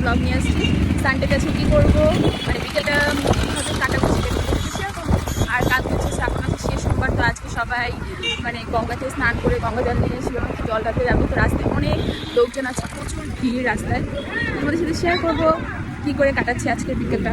Blog নিয়ে আসছি। সানডেতে আজকে কী করবো, মানে বিকেলটা কীভাবে কাটাবো সেটা শেয়ার করবো। আর কালকে হচ্ছে শ্রাবণ মাসের শেষ সোমবার, তো আজকে সবাই মানে গঙ্গাতে স্নান করে গঙ্গা জল নিয়ে এসেছিল, জল ঢালতে যাবো। তো রাস্তায় অনেক লোকজন আছে, প্রচুর ভিড় রাস্তায়। তোমাদের সাথে শেয়ার করবো কী করে কাটাচ্ছি আজকে বিকেলটা।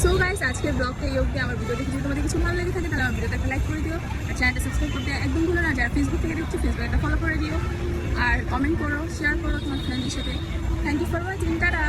সো গাইস, আজকের ব্লগটা এই অবধি। আমার ভিডিও দেখে যদি তোমাদের কিছু ভালো লেগে থাকে তাহলে আমার ভিডিওতে একটা লাইক করে দিও, আর চ্যানেলটা সাবস্ক্রাইব করতে একদম ভুলো না। যারা ফেসবুক থেকে দেখছো ফেসবুকে একটা ফলো করে দিও, আর কমেন্ট করো, শেয়ার করো তোমার ফ্রেন্ডদের সাথে। Thank you for watching, tata.